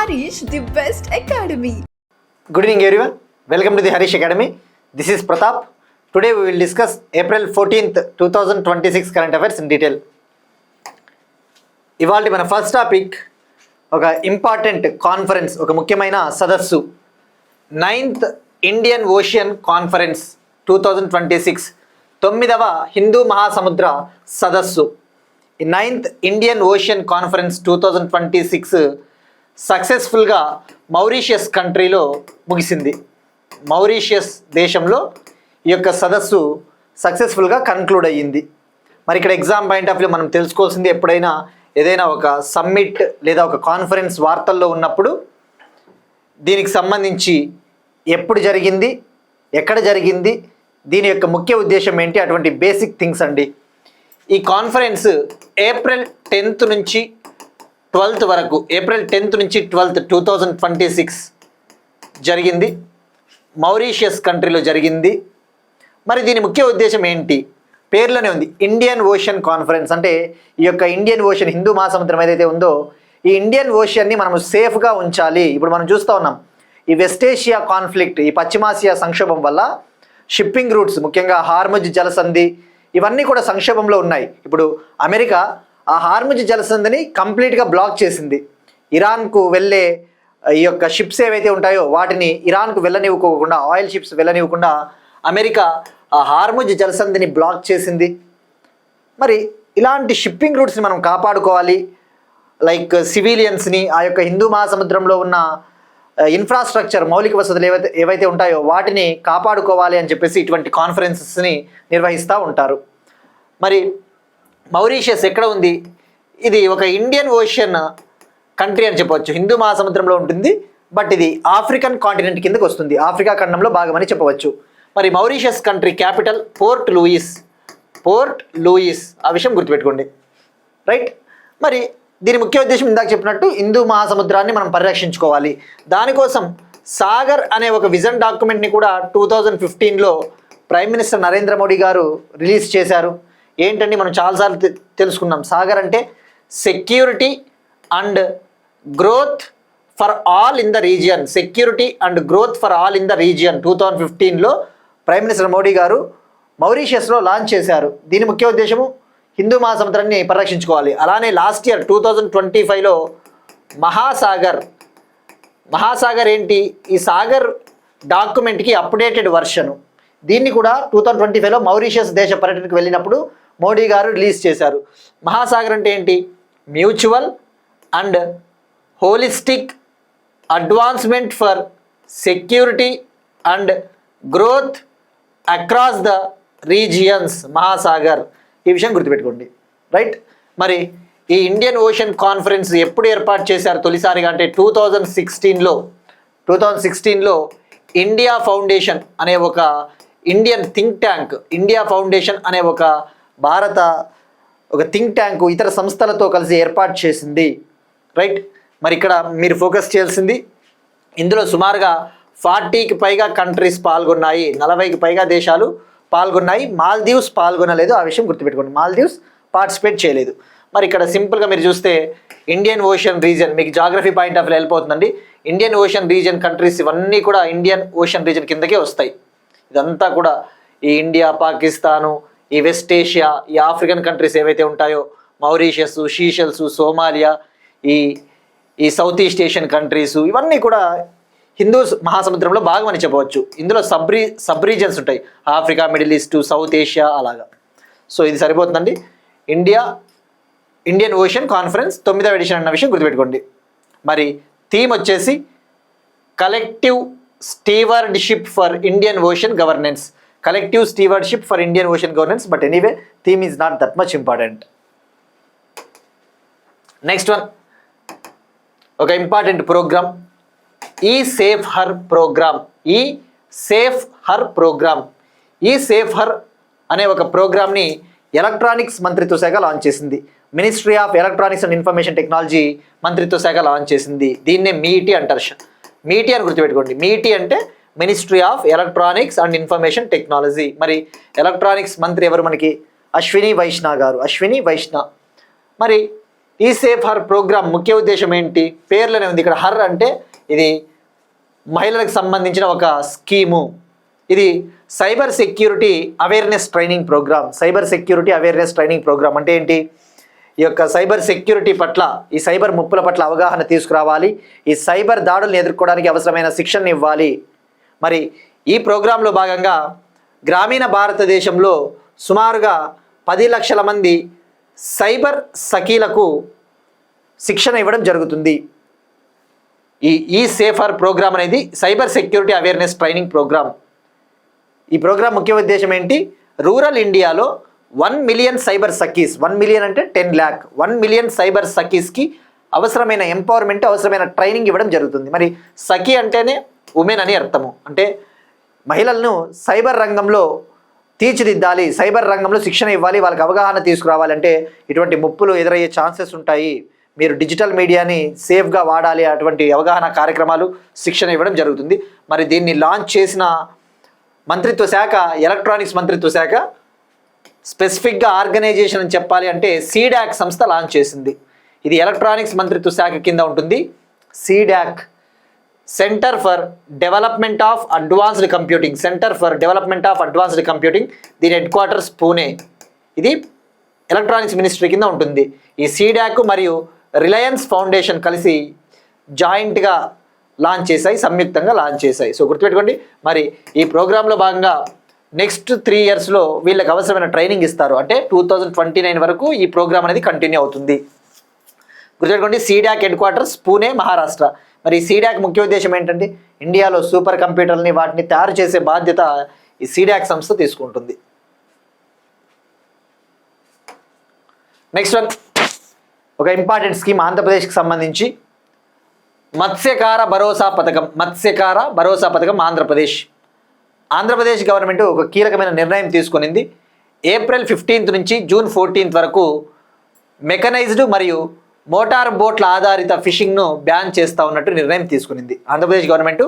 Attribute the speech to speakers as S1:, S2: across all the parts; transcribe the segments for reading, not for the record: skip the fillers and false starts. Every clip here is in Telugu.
S1: Harish, the best academy.
S2: Good evening everyone. Welcome to the Harish Academy. This is Pratap. Today we will discuss April 14th, 2026 current affairs in detail. ఇవాళ మన ఫస్ట్ టాపిక్ ఒక ఇంపార్టెంట్ కాన్ఫరెన్స్, ఒక ముఖ్యమైన సదస్సు, 9th ఇండియన్ ఓషియన్ కాన్ఫరెన్స్ 2026, 9వ హిందూ మహాసముద్ర సదస్సు. ఈ 9th ఇండియన్ ఓషియన్ కాన్ఫరెన్స్ 2026 సక్సెస్ఫుల్గా మౌరీషియస్ కంట్రీలో ముగిసింది. మౌరీషియస్ దేశంలో ఈ యొక్క సదస్సు సక్సెస్ఫుల్గా కన్క్లూడ్ అయ్యింది. మరి ఇక్కడ ఎగ్జామ్ పాయింట్ ఆఫ్ వ్యూ మనం తెలుసుకోవాల్సింది, ఎప్పుడైనా ఏదైనా ఒక సమ్మిట్ లేదా ఒక కాన్ఫరెన్స్ వార్తల్లో ఉన్నప్పుడు దీనికి సంబంధించి ఎప్పుడు జరిగింది, ఎక్కడ జరిగింది, దీని యొక్క ముఖ్య ఉద్దేశం ఏంటి, అటువంటి బేసిక్ థింగ్స్ అండి. ఈ కాన్ఫరెన్స్ ఏప్రిల్ 10th నుంచి 12th వరకు, ఏప్రిల్ 10th నుంచి 12th 2026 జరిగింది. మౌరీషియస్ కంట్రీలో జరిగింది. మరి దీని ముఖ్య ఉద్దేశం ఏంటి? పేర్లోనే ఉంది, ఇండియన్ ఓషన్ కాన్ఫరెన్స్. అంటే ఈ యొక్క ఇండియన్ ఓషన్, హిందూ మహాసముద్రం ఏదైతే ఉందో, ఈ ఇండియన్ ఓషన్ని మనము సేఫ్గా ఉంచాలి. ఇప్పుడు మనం చూస్తూ ఉన్నాం, ఈ వెస్ట్ ఏషియా కాన్ఫ్లిక్ట్, ఈ పశ్చిమాసియా సంక్షోభం వల్ల షిప్పింగ్ రూట్స్, ముఖ్యంగా హార్ముజ్ జలసంధి, ఇవన్నీ కూడా సంక్షోభంలో ఉన్నాయి. ఇప్పుడు అమెరికా ఆ హార్ముజ్ జలసంధిని కంప్లీట్గా బ్లాక్ చేసింది. ఇరాన్కు వెళ్ళే ఈ యొక్క షిప్స్ ఏవైతే ఉంటాయో వాటిని ఇరాన్కు వెళ్ళనివ్వకోకుండా, ఆయిల్ షిప్స్ వెళ్ళనివ్వకుండా అమెరికా ఆ హార్ముజ్ జలసంధిని బ్లాక్ చేసింది. మరి ఇలాంటి షిప్పింగ్ రూట్స్ని మనం కాపాడుకోవాలి. లైక్ సివిలియన్స్ని, ఆ యొక్క హిందూ మహాసముద్రంలో ఉన్న ఇన్ఫ్రాస్ట్రక్చర్, మౌలిక వసతులు ఏవైతే ఉంటాయో వాటిని కాపాడుకోవాలి అని చెప్పేసి ఇటువంటి కాన్ఫరెన్సెస్ని నిర్వహిస్తూ ఉంటారు. మరి మౌరీషియస్ ఎక్కడ ఉంది? ఇది ఒక ఇండియన్ ఓషన్ కంట్రీ అని చెప్పవచ్చు. హిందూ మహాసముద్రంలో ఉంటుంది, బట్ ఇది ఆఫ్రికన్ కాంటినెంట్ కిందకు వస్తుంది, ఆఫ్రికా ఖండంలో భాగమని చెప్పవచ్చు. మరి మౌరీషియస్ కంట్రీ క్యాపిటల్ పోర్ట్ లూయిస్, ఆ విషయం గుర్తుపెట్టుకోండి, రైట్. మరి దీని ముఖ్య ఉద్దేశం ఇందాక చెప్పినట్టు హిందూ మహాసముద్రాన్ని మనం పరిరక్షించుకోవాలి. దానికోసం సాగర్ అనే ఒక విజన్ డాక్యుమెంట్ని కూడా 2015లో prime minister Narendra Modi garu release చేశారు. ఏంటండి, మనం చాలాసార్లు తెలుసుకున్నాం, సాగర్ అంటే security and growth for all in the region, security and growth for all in the region 2015లో ప్రైమ్ మినిస్టర్ మోడీ గారు మౌరీషియస్లో లాంచ్ చేశారు. దీని ముఖ్య ఉద్దేశము హిందూ మహాసముద్రాన్ని పరిరక్షించుకోవాలి. అలానే లాస్ట్ ఇయర్ 2025లో మహాసాగర్ ఏంటి, ఈ సాగర్ డాక్యుమెంట్కి అప్డేటెడ్ వర్షను, దీన్ని కూడా 2025లో మౌరీషియస్ దేశ పర్యటనకు వెళ్ళినప్పుడు మోడీ గారు రిలీజ్ చేశారు. మహాసాగర్ అంటే ఏంటి? Mutual and holistic advancement for security and growth across the regions, Mahasagar. ఈ విషయం గుర్తుపెట్టుకోండి, రైట్. మరి ఈ ఇండియన్ ఓషన్ కాన్ఫరెన్స్ ఎప్పుడు ఏర్పాటు చేశారు తొలిసారిగా అంటే 2016లో ఇండియా ఫౌండేషన్ అనే ఒక Indian think tank, India foundation అనే ఒక భారత థింక్ ట్యాంకు ఇతర సంస్థలతో కలిసి ఏర్పాటు చేసింది, రైట్. మరి ఇక్కడ మీరు ఫోకస్ చేయాల్సింది, ఇందులో సుమారుగా 40కి పైగా కంట్రీస్ పాల్గొన్నాయి, 40కి పైగా దేశాలు పాల్గొన్నాయి. మాల్దీవ్స్ పాల్గొనలేదు, ఆ విషయం గుర్తుపెట్టుకోండి, మాల్దీవ్స్ పార్టిసిపేట్ చేయలేదు. మరి ఇక్కడ సింపుల్గా మీరు చూస్తే ఇండియన్ ఓషన్ రీజియన్, మీకు జాగ్రఫీ పాయింట్ ఆఫ్ వ్యూ వెళ్ళిపోతుందండి. ఇండియన్ ఓషన్ రీజియన్ కంట్రీస్ ఇవన్నీ కూడా ఇండియన్ ఓషన్ రీజియన్ కిందకే వస్తాయి. ఇదంతా కూడా ఈ ఇండియా, పాకిస్తాను, ఈ వెస్ట్ ఏషియా, ఈ ఆఫ్రికన్ కంట్రీస్ ఏవైతే ఉంటాయో, మౌరీషియస్, షీషెల్స్, సోమాలియా, ఈ సౌత్ ఈస్ట్ ఏషియన్ కంట్రీస్, ఇవన్నీ కూడా హిందూ మహాసముద్రంలో భాగమని చెప్పవచ్చు. ఇందులో సబ్ రీజియన్స్ ఉంటాయి, Africa, middle east, south Asia, అలాగా. సో ఇది సరిపోతుందండి. ఇండియన్ ఓషన్ కాన్ఫరెన్స్ 9వ ఎడిషన్ అన్న విషయం గుర్తుపెట్టుకోండి. మరి థీమ్ వచ్చేసి collective stewardship for Indian ocean governance, collective stewardship for Indian ocean governance. But anyway, theme is not that much important. Next one, ఒక ఇంపార్టెంట్ ప్రోగ్రామ్, ఈ సేఫ్ హర్ అనే ఒక ప్రోగ్రామ్ని ఎలక్ట్రానిక్స్ మంత్రిత్వ శాఖ లాంచ్ చేసింది. Ministry of electronics and information technology మంత్రిత్వ శాఖ లాంచ్ చేసింది. దీన్నే మీటీ అంటారు. మీటీ అని గుర్తుపెట్టుకోండి. మీటీ అంటే ministry of electronics and information technology. మరి ఎలక్ట్రానిక్స్ మంత్రి ఎవరు మనకి? అశ్విని వైష్ణవ్ గారు. మరి ఈ సేఫ్ హర్ ప్రోగ్రామ్ ముఖ్య ఉద్దేశం ఏంటి? పేర్లోనే ఉంది ఇక్కడ. హర్ అంటే ఇది మహిళలకు సంబంధించిన ఒక స్కీము. ఇది cyber security awareness training program. Cyber security awareness training program అంటే ఏంటి? ఈ యొక్క సైబర్ సెక్యూరిటీ పట్ల, ఈ సైబర్ ముప్పుల పట్ల అవగాహన తీసుకురావాలి. ఈ సైబర్ దాడులను ఎదుర్కోవడానికి అవసరమైన శిక్షణ ఇవ్వాలి. మరి ఈ ప్రోగ్రాంలో భాగంగా గ్రామీణ భారతదేశంలో సుమారుగా 10 లక్షల మంది సైబర్ సఖీలకు శిక్షణ ఇవ్వడం జరుగుతుంది. ఈ సేఫర్ ప్రోగ్రామ్ అనేది cyber security awareness training program. ఈ ప్రోగ్రామ్ ముఖ్య ఉద్దేశం ఏంటి? రూరల్ ఇండియాలో 1 మిలియన్ సైబర్ సఖీస్, 1 మిలియన్ అంటే 10 lakh, 1 మిలియన్ సైబర్ సఖీస్కి అవసరమైన ఎంపవర్మెంట్, అవసరమైన ట్రైనింగ్ ఇవ్వడం జరుగుతుంది. మరి సఖీ అంటేనే ఉమెన్ అని అర్థము. అంటే మహిళలను సైబర్ రంగంలో తీర్చిదిద్దాలి, సైబర్ రంగంలో శిక్షణ ఇవ్వాలి, వాళ్ళకి అవగాహన తీసుకురావాలంటే ఇటువంటి ముప్పులు ఎదురయ్యే ఛాన్సెస్ ఉంటాయి, మీరు డిజిటల్ మీడియాని సేఫ్గా వాడాలి, అటువంటి అవగాహన కార్యక్రమాలు, శిక్షణ ఇవ్వడం జరుగుతుంది. మరి దీన్ని లాంచ్ చేసిన మంత్రిత్వ శాఖ ఎలక్ట్రానిక్స్ మంత్రిత్వ శాఖ. స్పెసిఫిక్గా ఆర్గనైజేషన్ అని చెప్పాలి అంటే సీడాక్ సంస్థ లాంచ్ చేసింది. ఇది ఎలక్ట్రానిక్స్ మంత్రిత్వ శాఖ కింద ఉంటుంది. C-DAC, centre for development of advanced computing, centre for development of advanced computing. దీని హెడ్ క్వార్టర్స్ పూణే. ఇది ఎలక్ట్రానిక్స్ మినిస్ట్రీ కింద ఉంటుంది. ఈ సీడాక్ మరియు రిలయన్స్ ఫౌండేషన్ కలిసి జాయింట్గా లాంచ్ చేశాయి, సంయుక్తంగా లాంచ్ చేశాయి. సో గుర్తుపెట్టుకోండి. మరి ఈ ప్రోగ్రాంలో భాగంగా నెక్స్ట్ 3 yearsలో వీళ్ళకి అవసరమైన ట్రైనింగ్ ఇస్తారు. అంటే 2029 వరకు ఈ ప్రోగ్రామ్ అనేది కంటిన్యూ అవుతుంది. గుర్తుపెట్టుకోండి. C-DAC head quarters Pune, Maharashtra. మరి ఈ సీడాక్ ముఖ్య ఉద్దేశం ఏంటంటే ఇండియాలో సూపర్ కంప్యూటర్ని వాటిని తయారు చేసే బాధ్యత ఈ సీడాక్ సంస్థ తీసుకుంటుంది. నెక్స్ట్ వన్, ఒక ఇంపార్టెంట్ స్కీమ్ ఆంధ్రప్రదేశ్కి సంబంధించి మత్స్యకార భరోసా పథకం. మత్స్యకార భరోసా పథకం ఆంధ్రప్రదేశ్ గవర్నమెంట్ ఒక కీలకమైన నిర్ణయం తీసుకునింది. ఏప్రిల్ 15th నుంచి జూన్ 14th వరకు మెకనైజ్డ్ మరియు మోటార్ బోట్ల ఆధారిత ఫిషింగ్ను బ్యాన్ చేస్తూ ఉన్నట్టు నిర్ణయం తీసుకునింది. ఆంధ్రప్రదేశ్ గవర్నమెంట్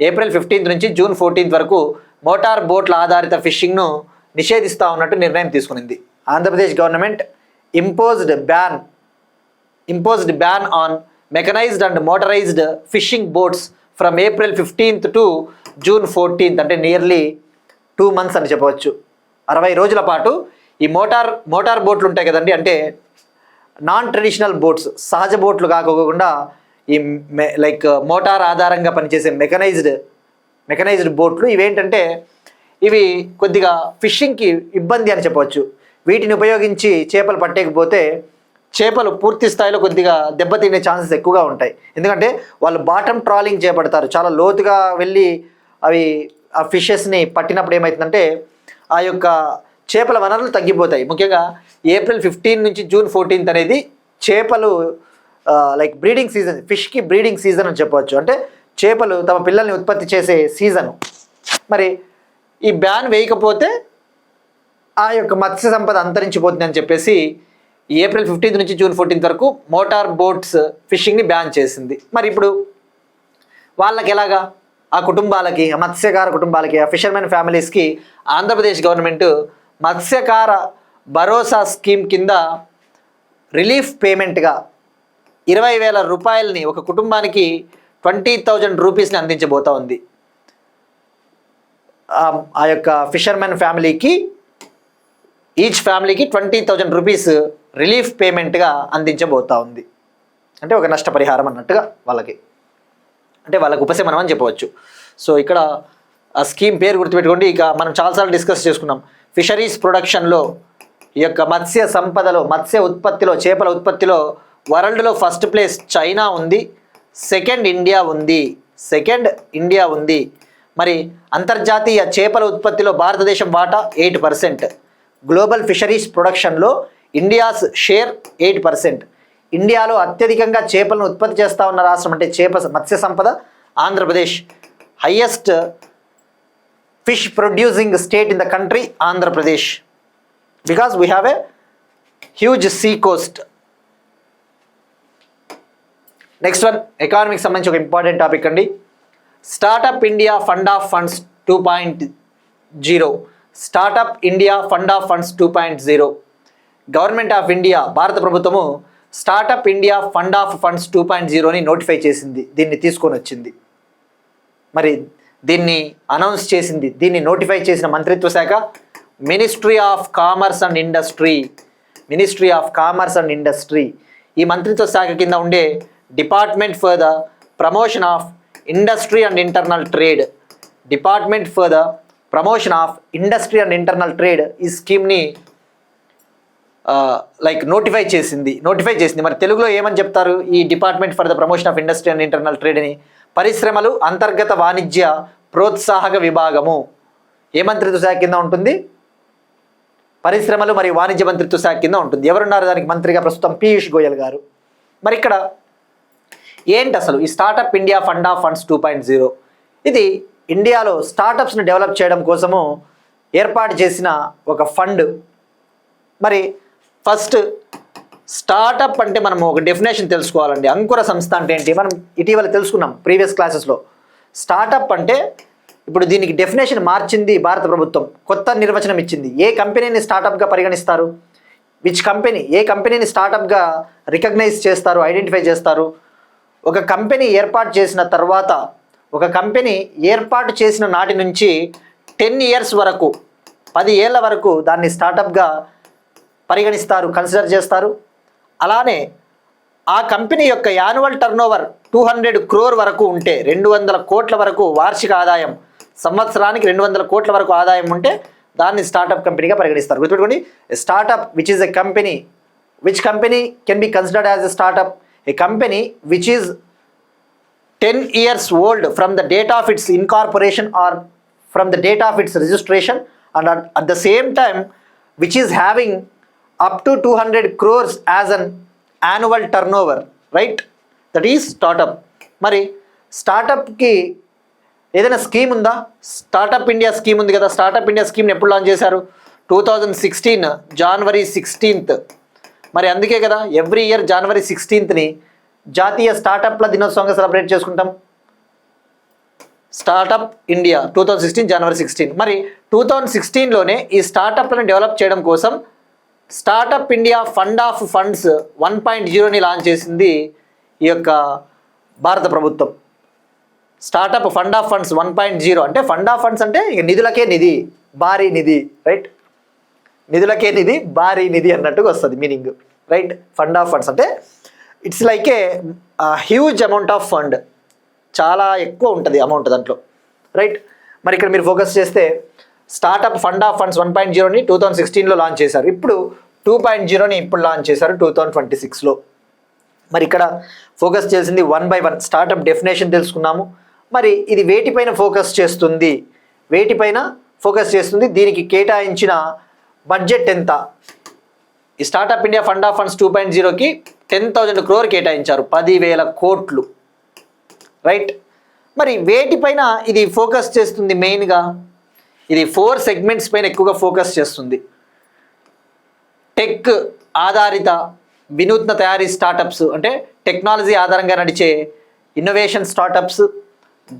S2: ఏప్రిల్ 15th నుంచి జూన్ 14th వరకు మోటార్ బోట్ల ఆధారిత ఫిషింగ్ను నిషేధిస్తూ ఉన్నట్టు నిర్ణయం తీసుకునింది. Andhra Pradesh government imposed ban on mechanized and motorized fishing boats from April 15th to June 14th. అంటే నియర్లీ 2 months అని చెప్పవచ్చు. 60 రోజుల పాటు ఈ మోటార్ బోట్లు ఉంటాయి కదండి, అంటే నాన్ ట్రెడిషనల్ బోట్స్, సహజ బోట్లు కాకోకుండా ఈ లైక్ మోటార్ ఆధారంగా పనిచేసే మెకనైజ్డ్ బోట్లు. ఇవేంటంటే ఇవి కొద్దిగా ఫిషింగ్కి ఇబ్బంది అని చెప్పవచ్చు. వీటిని ఉపయోగించి చేపలు పట్టేకపోతే చేపలు పూర్తి స్థాయిలో కొద్దిగా దెబ్బతినే ఛాన్సెస్ ఎక్కువగా ఉంటాయి. ఎందుకంటే వాళ్ళు బాటమ్ ట్రాలింగ్ చేపడతారు, చాలా లోతుగా వెళ్ళి అవి ఆ ఫిషెస్ని పట్టినప్పుడు ఏమవుతుందంటే ఆ యొక్క చేపల వనరులు తగ్గిపోతాయి. ముఖ్యంగా ఏప్రిల్ 15 నుంచి జూన్ 14th అనేది చేపలు లైక్ బ్రీడింగ్ సీజన్, ఫిష్కి బ్రీడింగ్ సీజన్ అని చెప్పవచ్చు. అంటే చేపలు తమ పిల్లల్ని ఉత్పత్తి చేసే సీజను. మరి ఈ బ్యాన్ వేయకపోతే ఆ యొక్క మత్స్య సంపద అంతరించిపోతుంది అని చెప్పేసి ఏప్రిల్ 15th నుంచి జూన్ 14th వరకు మోటార్ బోట్స్ ఫిషింగ్ని బ్యాన్ చేసింది. మరి ఇప్పుడు వాళ్ళకి ఎలాగా, ఆ కుటుంబాలకి, ఆ మత్స్యకార కుటుంబాలకి, ఆ ఫిషర్మెన్ ఫ్యామిలీస్కి ఆంధ్రప్రదేశ్ గవర్నమెంట్ మత్స్యకార భరోసా స్కీమ్ కింద రిలీఫ్ పేమెంట్గా 20,000 రూపాయలని ఒక కుటుంబానికి 20,000 రూపీస్ని అందించబోతా ఉంది. ఆ యొక్క ఫిషర్మెన్ ఫ్యామిలీకి ఈచ్ ఫ్యామిలీకి 20,000 రూపీస్ రిలీఫ్ పేమెంట్గా అందించబోతా ఉంది. అంటే ఒక నష్టపరిహారం అన్నట్టుగా వాళ్ళకి, అంటే వాళ్ళకు ఉపశమనం అని చెప్పవచ్చు. సో ఇక్కడ ఆ స్కీమ్ పేరు గుర్తుపెట్టుకోండి. ఇక మనం చాలాసార్లు డిస్కస్ చేసుకున్నాం. ఫిషరీస్ ప్రొడక్షన్లో, ఈ యొక్క మత్స్య సంపదలో, మత్స్య ఉత్పత్తిలో, చేపల ఉత్పత్తిలో వరల్డ్లో ఫస్ట్ ప్లేస్ చైనా ఉంది, సెకండ్ ఇండియా ఉంది. మరి అంతర్జాతీయ చేపల ఉత్పత్తిలో భారతదేశం వాటా 8%. గ్లోబల్ ఫిషరీస్ ప్రొడక్షన్లో ఇండియాస్ షేర్ 8%. ఇండియాలో అత్యధికంగా చేపలను ఉత్పత్తి చేస్తూ ఉన్న రాష్ట్రం అంటే మత్స్య సంపద Andhra Pradesh. Highest fish producing state in the country Andhra Pradesh, because we have a huge sea coast. Next one, ఎకానమీకి సంబంధించి ఒక ఇంపార్టెంట్ టాపిక్ అండి. Startup India fund of funds 2.0. Startup India fund of funds 2.0. Government of India, భారత ప్రభుత్వము startup India fund of funds 2.0ని నోటిఫై చేసింది, దీన్ని తీసుకొని వచ్చింది. మరి దీన్ని అనౌన్స్ చేసింది, దీన్ని నోటిఫై చేసిన మంత్రిత్వ శాఖ ministry of commerce and industry. Ministry of commerce and industry ఈ మంత్రిత్వ శాఖ కింద ఉండే department for the promotion of industry and internal trade. Department for the promotion of industry and internal trade ఈ స్కీమ్ని నోటిఫై చేసింది. మరి తెలుగులో ఏమని చెప్తారు ఈ department for the promotion of industry and internal trade అని? పరిశ్రమలు అంతర్గత వాణిజ్య ప్రోత్సాహక విభాగము. ఏ మంత్రిత్వ శాఖ కింద ఉంటుంది? పరిశ్రమలు మరియు వాణిజ్య మంత్రిత్వ శాఖ కింద ఉంటుంది. ఎవరున్నారు దానికి మంత్రిగా? ప్రస్తుతం పీయూష్ గోయల్ గారు. మరి ఇక్కడ ఏంటి అసలు ఈ startup India fund of funds 2.0? ఇది ఇండియాలో స్టార్టప్స్ని డెవలప్ చేయడం కోసము ఏర్పాటు చేసిన ఒక ఫండ్. మరి ఫస్ట్ స్టార్టప్ అంటే మనం ఒక డెఫినేషన్ తెలుసుకోవాలండి. అంకుర సంస్థ అంటే ఏంటి? మనం ఇటీవల తెలుసుకున్నాం ప్రీవియస్ క్లాసెస్లో. స్టార్టప్ అంటే ఇప్పుడు దీనికి డెఫినేషన్ మార్చింది భారత ప్రభుత్వం, కొత్త నిర్వచనం ఇచ్చింది. ఏ కంపెనీని స్టార్టప్గా పరిగణిస్తారు? Which company? ఏ కంపెనీని స్టార్టప్గా రికగ్నైజ్ చేస్తారు, ఐడెంటిఫై చేస్తారు? ఒక కంపెనీ ఏర్పాటు చేసిన తర్వాత, ఒక కంపెనీ ఏర్పాటు చేసిన నాటి నుంచి 10 years వరకు, 10 ఏళ్ల వరకు దాన్ని స్టార్టప్గా పరిగణిస్తారు, కన్సిడర్ చేస్తారు. అలానే ఆ కంపెనీ యొక్క యాన్యువల్ టర్నోవర్ 200 crore వరకు ఉంటే, 200 కోట్ల వరకు వార్షిక ఆదాయం, సంవత్సరానికి 200 కోట్ల వరకు ఆదాయం ఉంటే దాన్ని స్టార్టప్ కంపెనీగా పరిగణిస్తారు. గుర్తుపెట్టుకోండి, startup which is a company, which company can be considered as a startup? A company which is 10 years old from the date of its incorporation or from the date of its registration, and at the same time which is having up to 200 crores as an annual turnover, right? That is startup. మరి స్టార్టప్కి ఏదైనా స్కీమ్ ఉందా? స్టార్టప్ ఇండియా స్కీమ్ ఉంది కదా. స్టార్టప్ ఇండియా స్కీమ్ని ఎప్పుడు లాంచ్ చేశారు? 2016 January 16th. మరి అందుకే కదా ఎవ్రీ ఇయర్ January 16th జాతీయ స్టార్టప్ల దినోత్సవంగా సెలబ్రేట్ చేసుకుంటాం. Startup India 2016 January 16. మరి 2016లోనే ఈ స్టార్టప్లను డెవలప్ చేయడం కోసం startup India fund of funds 1.0ని లాంచ్ చేసింది ఈ యొక్క భారత ప్రభుత్వం. స్టార్టప్ ఫండ్ ఆఫ్ ఫండ్స్ 1.0 అంటే ఫండ్ ఆఫ్ ఫండ్స్ అంటే ఇక నిధులకే నిధి, భారీ నిధి, రైట్? నిధులకే నిధి, భారీ నిధి అన్నట్టుగా వస్తుంది meaning, right? Fund of funds అంటే it's like a huge amount of fund, చాలా ఎక్కువ ఉంటుంది అమౌంట్ దాంట్లో, రైట్? మరి ఇక్కడ మీరు ఫోకస్ చేస్తే స్టార్టప్ ఫండ్ ఆఫ్ ఫండ్స్ 1.0ని 2016లో లాంచ్ చేశారు. ఇప్పుడు 2.0ని ఇప్పుడు లాంచ్ చేశారు 2026లో. మరి ఇక్కడ ఫోకస్ చేసింది 1 by 1 స్టార్టప్ డెఫినేషన్ తెలుసుకున్నాము. మరి ఇది వేటిపైన ఫోకస్ చేస్తుంది? వేటిపైన ఫోకస్ చేస్తుంది? దీనికి కేటాయించిన బడ్జెట్ ఎంత? ఈ startup India fund of funds 2.0కి 10,000 crore కేటాయించారు, 10,000 కోట్లు, రైట్? మరి వేటిపైన ఇది ఫోకస్ చేస్తుంది? మెయిన్గా ఇది 4 segments పైన ఎక్కువగా ఫోకస్ చేస్తుంది. టెక్ ఆధారిత వినూత్న తయారీ స్టార్టప్స్ అంటే టెక్నాలజీ ఆధారంగా నడిచే ఇన్నోవేషన్ స్టార్టప్స్,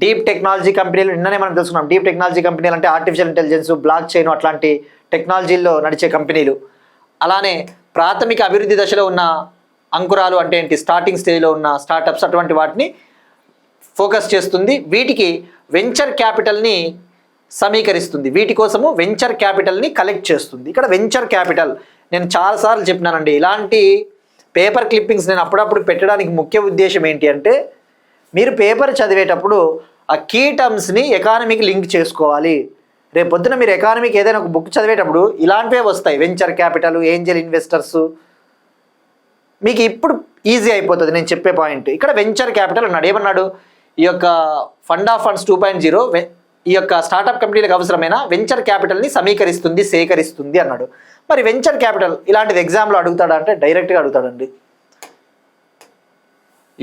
S2: డీప్ టెక్నాలజీ కంపెనీలు. నిన్ననే మనం తెలుసుకున్నాం డీప్ టెక్నాలజీ కంపెనీలు అంటే ఆర్టిఫిషియల్ ఇంటెలిజెన్స్, బ్లాక్ చైన్ అట్లాంటి టెక్నాలజీల్లో నడిచే కంపెనీలు. అలానే ప్రాథమిక అభివృద్ధి దశలో ఉన్న అంకురాలు అంటే ఏంటి, స్టార్టింగ్ స్టేజ్లో ఉన్న స్టార్టప్స్, అటువంటి వాటిని ఫోకస్ చేస్తుంది. వీటికి వెంచర్ క్యాపిటల్ని సమీకరిస్తుంది, వీటి కోసము వెంచర్ క్యాపిటల్ని కలెక్ట్ చేస్తుంది. ఇక్కడ వెంచర్ క్యాపిటల్ నేను చాలాసార్లు చెప్పినానండి, ఇలాంటి పేపర్ క్లిప్పింగ్స్ నేను అప్పుడప్పుడు పెట్టడానికి ముఖ్య ఉద్దేశం ఏంటి అంటే, మీరు పేపర్ చదివేటప్పుడు ఆ కీ టర్మ్స్ని ఎకానమీకి లింక్ చేసుకోవాలి. రేపు పొద్దున మీరు ఎకానమీకి ఏదైనా ఒక బుక్ చదివేటప్పుడు ఇలాంటివే వస్తాయి, వెంచర్ క్యాపిటల్, ఏంజల్ ఇన్వెస్టర్స్. మీకు ఇప్పుడు ఈజీ అయిపోతుంది నేను చెప్పే పాయింట్. ఇక్కడ వెంచర్ క్యాపిటల్ అన్నాడు. ఏమన్నాడు? ఈ యొక్క ఫండ్ ఆఫ్ ఫండ్స్ 2.0 ఈ యొక్క స్టార్టప్ కంపెనీలకు అవసరమైన వెంచర్ క్యాపిటల్ని సమీకరిస్తుంది, సేకరిస్తుంది అన్నాడు. మరి వెంచర్ క్యాపిటల్ ఇలాంటిది ఎగ్జామ్లో అడుగుతాడా అంటే డైరెక్ట్గా అడుగుతాడండి.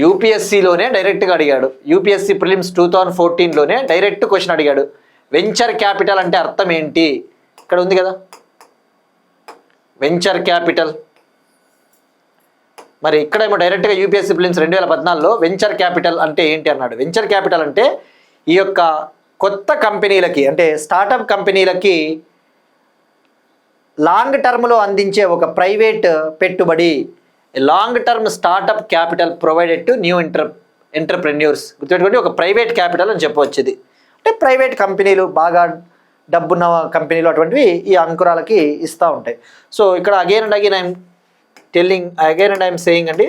S2: యూపీఎస్సీలోనే డైరెక్ట్గా అడిగాడు. యూపీఎస్సీ ప్రిలిమ్స్ 2014లోనే డైరెక్ట్ క్వశ్చన్ అడిగాడు. వెంచర్ క్యాపిటల్ అంటే అర్థం ఏంటి? ఇక్కడ ఉంది కదా వెంచర్ క్యాపిటల్. మరి ఇక్కడేమో డైరెక్ట్గా యూపీఎస్సీ ప్రిలిమ్స్ 2014లో వెంచర్ క్యాపిటల్ అంటే ఏంటి అన్నాడు. వెంచర్ క్యాపిటల్ అంటే ఈ యొక్క కొత్త కంపెనీలకి అంటే స్టార్టప్ కంపెనీలకి లాంగ్ టర్మ్లో అందించే ఒక ప్రైవేట్ పెట్టుబడి, long term startup capital provided to new entrepreneurs. గుర్తుపెట్టుకోండి, ఒక ప్రైవేట్ క్యాపిటల్ అని చెప్పవచ్చు. ఇది అంటే ప్రైవేట్ కంపెనీలు, బాగా డబ్బున్న కంపెనీలు అటువంటివి ఈ అంకురాలకి ఇస్తూ ఉంటాయి. సో ఇక్కడ అగైన్ అండ్ ఐఎమ్ సేయింగ్ అండి,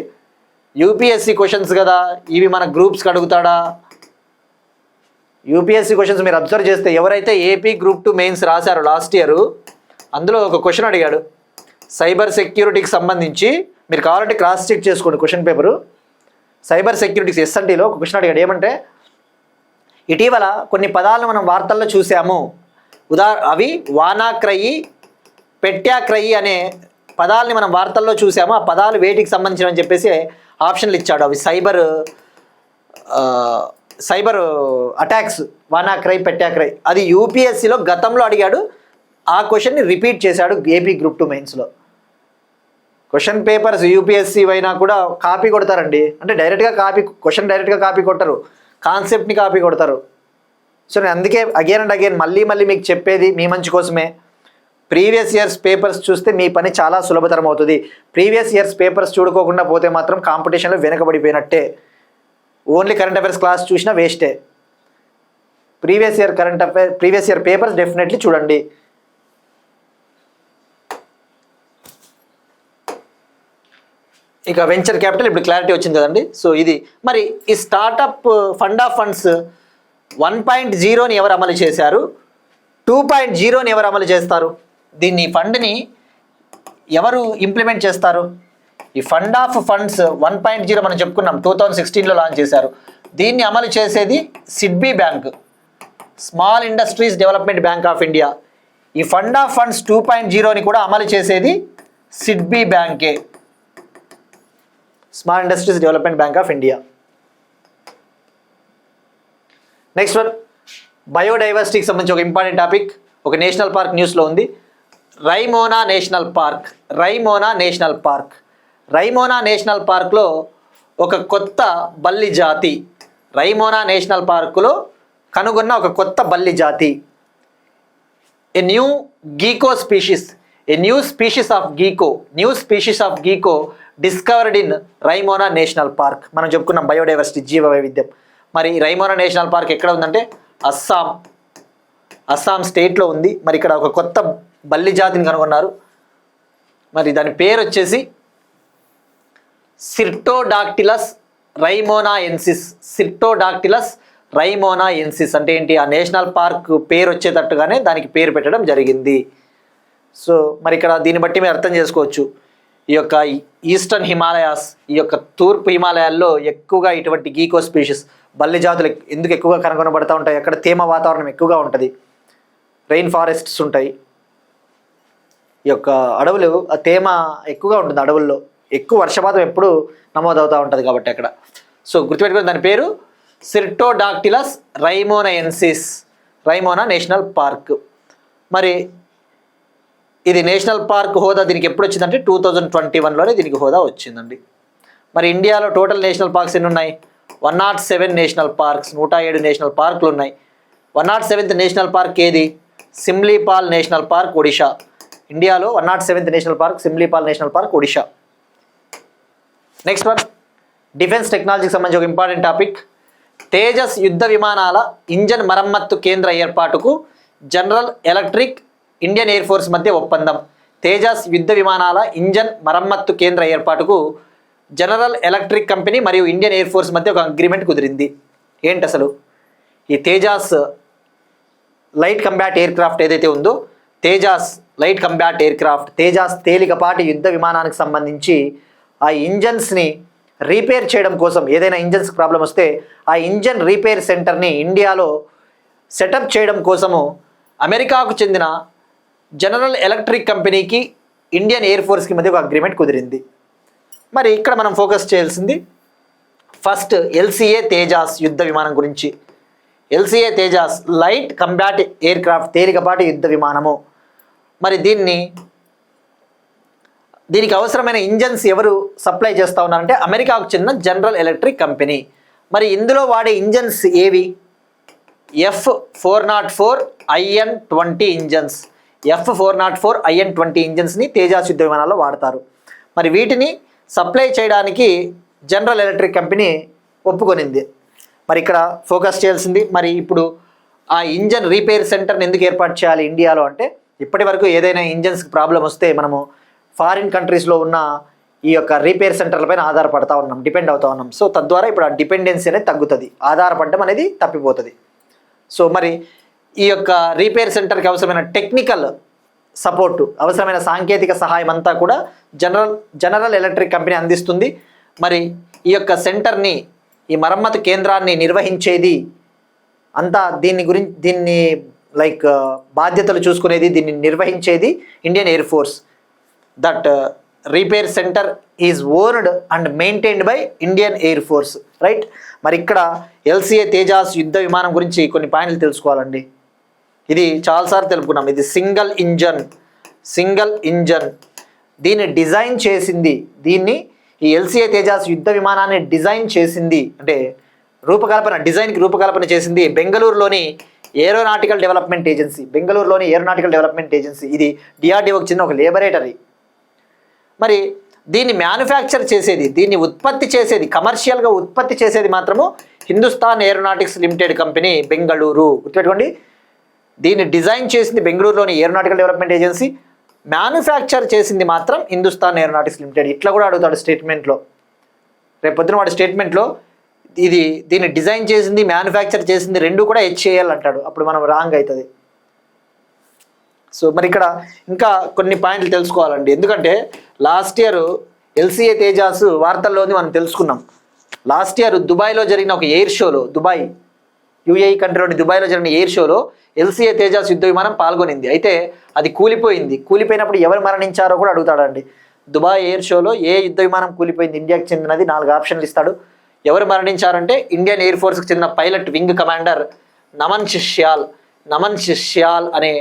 S2: యూపీఎస్సీ క్వశ్చన్స్ కదా ఇవి, మన గ్రూప్స్కి అడుగుతాడా? యూపీఎస్సీ క్వశ్చన్స్ మీరు అబ్జర్వ్ చేస్తే ఎవరైతే ఏపీ గ్రూప్ 2 మెయిన్స్ రాశారో లాస్ట్ ఇయర్, అందులో ఒక క్వశ్చన్ అడిగాడు సైబర్ సెక్యూరిటీకి సంబంధించి. మీరు కావాలంటే క్రాస్ చెక్ చేసుకోండి క్వశ్చన్ పేపరు. సైబర్ సెక్యూరిటీకి ఎస్ఎన్టీలో ఒక క్వశ్చన్ అడిగాడు. ఏమంటే, ఇటీవల కొన్ని పదాలను మనం వార్తల్లో చూసాము, అవి వానాక్రయి, పెట్టాక్రయి అనే పదాలని మనం వార్తల్లో చూసాము. ఆ పదాలు వేటికి సంబంధించినవి చెప్పేసి ఆప్షన్లు ఇచ్చాడు. అవి సైబర్ అటాక్స్, వానాక్రై, పెట్టాక్రై. అది యూపీఎస్సీలో గతంలో అడిగాడు. ఆ క్వశ్చన్ని రిపీట్ చేశాడు ఏపీ గ్రూప్ 2 మెయిన్స్లో. క్వశ్చన్ పేపర్స్ యూపీఎస్సీ అయినా కూడా కాపీ కొడతారండి. అంటే క్వశ్చన్ డైరెక్ట్గా కాపీ కొట్టరు, కాన్సెప్ట్ని కాపీ కొడతారు. సో నేను అందుకే అగైన్ అండ్ అగైన్ మళ్ళీ మీకు చెప్పేది మీ మంచి కోసమే. ప్రీవియస్ ఇయర్స్ పేపర్స్ చూస్తే మీ పని చాలా సులభతరం అవుతుంది. ప్రీవియస్ ఇయర్స్ పేపర్స్ చూడుకోకుండా పోతే మాత్రం కాంపిటీషన్లో వెనకబడిపోయినట్టే. ఓన్లీ కరెంట్ అఫైర్స్ క్లాస్ చూసినా వేస్టే. ప్రీవియస్ ఇయర్ పేపర్స్ డెఫినెట్లీ చూడండి. ఇక వెంచర్ క్యాపిటల్ ఇప్పుడు క్లారిటీ వచ్చింది కదండి. సో ఇది మరి ఈ స్టార్టప్ ఫండ్ ఆఫ్ ఫండ్స్ 1.0ని ఎవరు అమలు చేశారు, 2.0ని ఎవరు అమలు చేస్తారు? దీన్ని ఫండ్ని ఎవరు ఇంప్లిమెంట్ చేస్తారు? ఈ ఫండ్ ఆఫ్ ఫండ్స్ 1.0 మనం చెప్పుకున్నాం, 2016లో లాంచ్ చేశారు. దీన్ని అమలు చేసేది SIDBI bank, small industries development bank of India. ఈ ఫండ్ ఆఫ్ ఫండ్స్ 2.0ని కూడా అమలు చేసేది సిడ్బీ బ్యాంకే, small industries development bank of India. Next one, బయోడైవర్సిటీకి సంబంధించి ఒక ఇంపార్టెంట్ టాపిక్, ఒక నేషనల్ పార్క్ న్యూస్లో ఉంది. రైమోనా నేషనల్ పార్క్లో ఒక కొత్త బల్లి జాతి, రైమోనా నేషనల్ పార్కులో కనుగొన్న ఒక కొత్త బల్లి జాతి, a new species of gecko discovered in Raimona national park. మనం చెప్పుకున్నాం బయోడైవర్సిటీ, జీవ వైవిధ్యం. మరి రైమోనా నేషనల్ పార్క్ ఎక్కడ ఉందంటే అస్సాం స్టేట్లో ఉంది. మరి ఇక్కడ ఒక కొత్త బల్లి జాతిని కనుగొన్నారు. మరి దాని పేరు వచ్చేసి సిర్టోడాక్టిలస్ రైమోనాయెన్సిస్. అంటే ఏంటి? ఆ నేషనల్ పార్క్ పేరు వచ్చేటట్టుగానే దానికి పేరు పెట్టడం జరిగింది. సో మరి ఇక్కడ దీన్ని బట్టి మీరు అర్థం చేసుకోవచ్చు, ఈ యొక్క ఈస్టర్న్ హిమాలయాస్, ఈ యొక్క తూర్పు హిమాలయాల్లో ఎక్కువగా ఇటువంటి గీకో స్పీషీస్, బల్లి జాతులు ఎందుకు ఎక్కువగా కనుగొనబడతా ఉంటాయి? అక్కడ తేమ వాతావరణం ఎక్కువగా ఉంటుంది, రెయిన్ ఫారెస్ట్స్ ఉంటాయి. ఈ యొక్క అడవులు, ఆ తేమ ఎక్కువగా ఉంటుంది అడవుల్లో, ఎక్కువ వర్షపాతం ఎప్పుడు నమోదవుతూ ఉంటుంది కాబట్టి అక్కడ. సో గుర్తుపెట్టుకుని దాని పేరు సిర్టోడాక్టిలస్ రైమోనాయెన్సిస్, రైమోనా నేషనల్ పార్క్. మరి ఇది నేషనల్ పార్క్ హోదా దీనికి ఎప్పుడు వచ్చిందంటే 2021లోనే దీనికి హోదా వచ్చిందండి. మరి ఇండియాలో టోటల్ నేషనల్ పార్క్స్ ఎన్ని ఉన్నాయి? 107 నేషనల్ పార్క్స్, 107 నేషనల్ పార్కులు ఉన్నాయి. 107th నేషనల్ పార్క్ ఏది? Simlipal national park, Odisha. ఇండియాలో 107th national park Simlipal national park, Odisha. Next one, defence టెక్నాలజీకి సంబంధించి ఒక ఇంపార్టెంట్ టాపిక్. తేజస్ యుద్ధ విమానాల ఇంజన్ మరమ్మత్తు కేంద్ర ఏర్పాటుకు General Electric, Indian air force మధ్య ఒప్పందం. తేజస్ యుద్ధ విమానాల ఇంజన్ మరమ్మత్తు కేంద్ర ఏర్పాటుకు జనరల్ ఎలక్ట్రిక్ కంపెనీ మరియు ఇండియన్ ఎయిర్ ఫోర్స్ మధ్య ఒక అగ్రిమెంట్ కుదిరింది. ఏంటి అసలు ఈ Tejas light combat air craft ఏదైతే ఉందో, Tejas light combat air craft, Tejas తేలికపాటి యుద్ధ విమానానికి సంబంధించి ఆ ఇంజన్స్ని రీపేర్ చేయడం కోసం, ఏదైనా ఇంజన్స్ ప్రాబ్లం వస్తే ఆ ఇంజన్ రీపేర్ సెంటర్ని ఇండియాలో సెటప్ చేయడం కోసము అమెరికాకు చెందిన జనరల్ ఎలక్ట్రిక్ కంపెనీకి ఇండియన్ ఎయిర్ ఫోర్స్కి మధ్య ఒక అగ్రిమెంట్ కుదిరింది. మరి ఇక్కడ మనం ఫోకస్ చేయాల్సింది ఫస్ట్ ఎల్సిఏ తేజాస్ యుద్ధ విమానం గురించి. LCA Tejas light combat air craft, తేలికపాటి యుద్ధ విమానము. మరి దీనికి అవసరమైన ఇంజన్స్ ఎవరు సప్లై చేస్తూ ఉన్నారంటే అమెరికాకు చెందిన జనరల్ ఎలక్ట్రిక్ కంపెనీ. మరి ఇందులో వాడే ఇంజన్స్ ఏవి? F404 IN-20 engines, F404 IN-20 ఇంజన్స్ని Tejas యుద్ధ విమానాల్లో వాడతారు. మరి వీటిని సప్లై చేయడానికి జనరల్ ఎలక్ట్రిక్ కంపెనీ ఒప్పుకొనింది. మరి ఇక్కడ ఫోకస్ చేయాల్సింది, మరి ఇప్పుడు ఆ ఇంజన్ రిపేర్ సెంటర్ని ఎందుకు ఏర్పాటు చేయాలి ఇండియాలో అంటే, ఇప్పటి వరకు ఏదైనా ఇంజన్స్కి ప్రాబ్లం వస్తే మనము ఫారిన్ కంట్రీస్లో ఉన్న ఈ యొక్క రిపేర్ సెంటర్లపైన ఆధారపడతా ఉన్నాం, డిపెండ్ అవుతా ఉన్నాం. సో తద్వారా ఇప్పుడు ఆ డిపెండెన్సీ అనేది తగ్గుతుంది, ఆధారపడడం అనేది తప్పిపోతుంది. సో మరి ఈ యొక్క రిపేర్ సెంటర్కి అవసరమైన టెక్నికల్ సపోర్టు, అవసరమైన సాంకేతిక సహాయం అంతా కూడా జనరల్ ఎలక్ట్రిక్ కంపెనీ అందిస్తుంది. మరి ఈ యొక్క సెంటర్ని, ఈ మరమ్మతు కేంద్రాన్ని నిర్వహించేది అంతా, దీన్ని బాధ్యతలు చూసుకునేది, దీన్ని నిర్వహించేది Indian air force. That repair centre is owned and maintained by Indian air force, right. మరి ఇక్కడ ఎల్సిఏ తేజాస్ యుద్ధ విమానం గురించి కొన్ని పాయింట్లు తెలుసుకోవాలండి. ఇది చాలాసార్లు తెలుపుకున్నాం. ఇది సింగిల్ ఇంజన్ దీన్ని డిజైన్ చేసింది, ఈ ఎల్సిఏ తేజాస్ యుద్ధ విమానాన్ని డిజైన్ చేసింది అంటే డిజైన్కి రూపకల్పన చేసింది బెంగళూరులోని ఏరోనాటికల్ డెవలప్మెంట్ ఏజెన్సీ. ఇది డిఆర్డిఓకి చెందిన ఒక లేబొరేటరీ. మరి దీన్ని మ్యానుఫ్యాక్చర్ చేసేది, దీన్ని ఉత్పత్తి చేసేది, కమర్షియల్గా ఉత్పత్తి చేసేది మాత్రము Hindustan aeronautics limited company, Bengaluru. గుర్తుపెట్టుకోండి, దీన్ని డిజైన్ చేసింది బెంగళూరులోని ఏరోనాటికల్ డెవలప్మెంట్ ఏజెన్సీ, మ్యానుఫ్యాక్చర్ చేసింది మాత్రం హిందుస్థాన్ ఏరోనాటిక్స్ లిమిటెడ్. ఇట్లా కూడా అడుగుతాడు స్టేట్మెంట్లో, రేపొద్దున వాడి స్టేట్మెంట్లో దీన్ని డిజైన్ చేసింది, మ్యానుఫ్యాక్చర్ చేసింది రెండు కూడా HAL అంటాడు, అప్పుడు మనం రాంగ్ అవుతుంది. సో మరి ఇక్కడ ఇంకా కొన్ని పాయింట్లు తెలుసుకోవాలండి, ఎందుకంటే లాస్ట్ ఇయర్ ఎల్సిఏ తేజాస్ వార్తల్లోని మనం తెలుసుకున్నాం. లాస్ట్ ఇయర్ దుబాయ్లో జరిగిన ఒక ఎయిర్ షోలో, UAE కంట్రీలోని దుబాయ్లో జరిగిన ఎయిర్ షోలో ఎల్సిఏ తేజాస్ యుద్ధ విమానం పాల్గొనింది. అయితే అది కూలిపోయినప్పుడు ఎవరు మరణించారో కూడా అడుగుతాడండి. దుబాయ్ ఎయిర్ షోలో ఏ యుద్ధ విమానం కూలిపోయింది, ఇండియాకి చెందినది, 4 ఆప్షన్లు ఇస్తాడు. ఎవరు మరణించారంటే ఇండియన్ ఎయిర్ ఫోర్స్కి చెందిన పైలట్ వింగ్ కమాండర్ నమన్ షిష్యాల్ అనే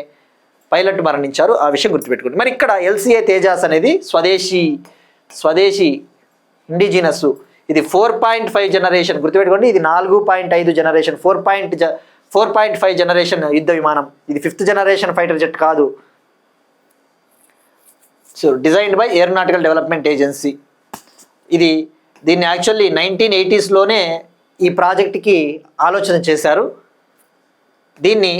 S2: పైలట్ మరణించారు. ఆ విషయం గుర్తుపెట్టుకోండి. మరి ఇక్కడ ఎల్సిఏ తేజాస్ అనేది స్వదేశీ ఇండిజినస్. ఇది 4.5 జనరేషన్, గుర్తుపెట్టుకోండి. ఇది 4.5 జనరేషన్, 4.5 జనరేషన్ యుద్ధ విమానం. ఇది 5th జనరేషన్ ఫైటర్ జెట్ కాదు. So designed by aeronautical development agency. దీన్ని యాక్చువల్లీ 1980sలోనే ఈ ప్రాజెక్ట్కి ఆలోచన చేశారు. దీన్ని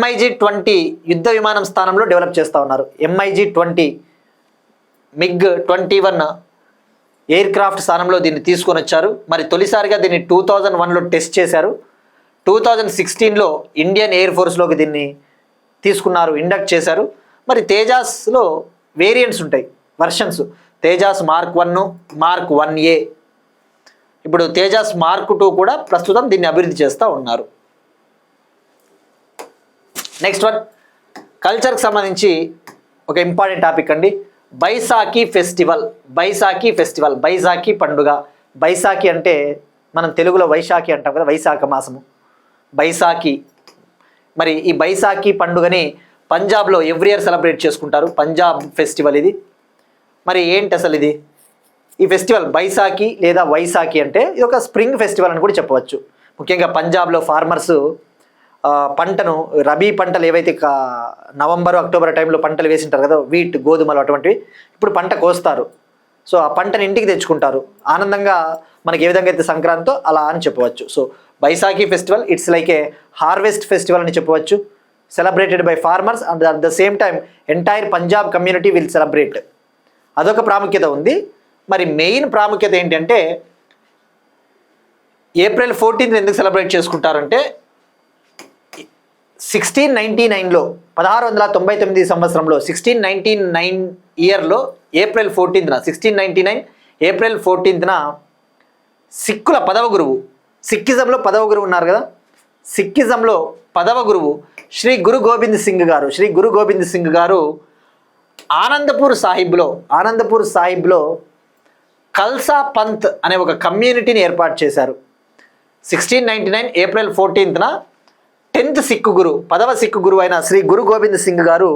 S2: MiG-20 యుద్ధ విమానం స్థానంలో డెవలప్ చేస్తూ ఉన్నారు. MiG-20 MiG-21 ఎయిర్ క్రాఫ్ట్ స్థానంలో దీన్ని తీసుకొని వచ్చారు. మరి తొలిసారిగా దీన్ని 2001లో టెస్ట్ చేశారు. 2016లో ఇండియన్ ఎయిర్ ఫోర్స్లోకి దీన్ని తీసుకున్నారు, ఇండక్ట్ చేశారు. మరి తేజాస్లో వేరియంట్స్ ఉంటాయి, versions. Tejas mark 1, mark 1A. ఇప్పుడు తేజాస్ మార్క్ 2 కూడా ప్రస్తుతం దీన్ని అభివృద్ధి చేస్తూ ఉన్నారు. నెక్స్ట్ వన్, కల్చర్కి సంబంధించి ఒక ఇంపార్టెంట్ టాపిక్ అండి. బైసాఖీ ఫెస్టివల్, బైసాఖీ పండుగ. బైసాఖి అంటే మనం తెలుగులో వైశాఖి అంటాం కదా, వైశాఖ మాసము బైసాఖి. మరి ఈ బైసాఖీ పండుగని పంజాబ్లో ఎవ్రీ ఇయర్ సెలబ్రేట్ చేసుకుంటారు, పంజాబ్ ఫెస్టివల్ ఇది. మరి ఏంటి అసలు ఈ ఫెస్టివల్ బైసాఖి లేదా వైశాఖి అంటే ఇది ఒక స్ప్రింగ్ ఫెస్టివల్ అని కూడా చెప్పవచ్చు. ముఖ్యంగా పంజాబ్లో ఫార్మర్స్ పంటను, రబీ పంటలు ఏవైతే నవంబర్ అక్టోబర్ టైంలో పంటలు వేసింటారు కదా, వీట్, గోధుమలు అటువంటివి, ఇప్పుడు పంట కోస్తారు. సో ఆ పంటను ఇంటికి తెచ్చుకుంటారు ఆనందంగా. మనకి ఏ విధంగా అయితే సంక్రాంతితో అలా అని చెప్పవచ్చు. So Baisakhi festival it's like a harvest festival అని చెప్పవచ్చు, celebrated by farmers and at the same time entire Punjab community will celebrate. అదొక ప్రాముఖ్యత ఉంది. మరి మెయిన్ ప్రాముఖ్యత ఏంటంటే ఏప్రిల్ 14th ఎందుకు సెలబ్రేట్ చేసుకుంటారంటే 1699లో 1699 సంవత్సరంలో 1699 ఇయర్లో ఏప్రిల్ 14th 1699 ఏప్రిల్ 14th సిక్కుల 10వ గురువు, సిక్కిజంలో 10వ గురువు ఉన్నారు కదా, సిక్కిజంలో 10వ గురువు శ్రీ గురు గోబింద్ సింగ్ గారు ఆనందపూర్ సాహిబ్లో కల్సా పంత్ అనే ఒక కమ్యూనిటీని ఏర్పాటు చేశారు. 1699 ఏప్రిల్ 14th 10th సిక్కు గురు, 10వ సిక్కు గురువు అయిన శ్రీ గురు గోబింద్ సింగ్ గారు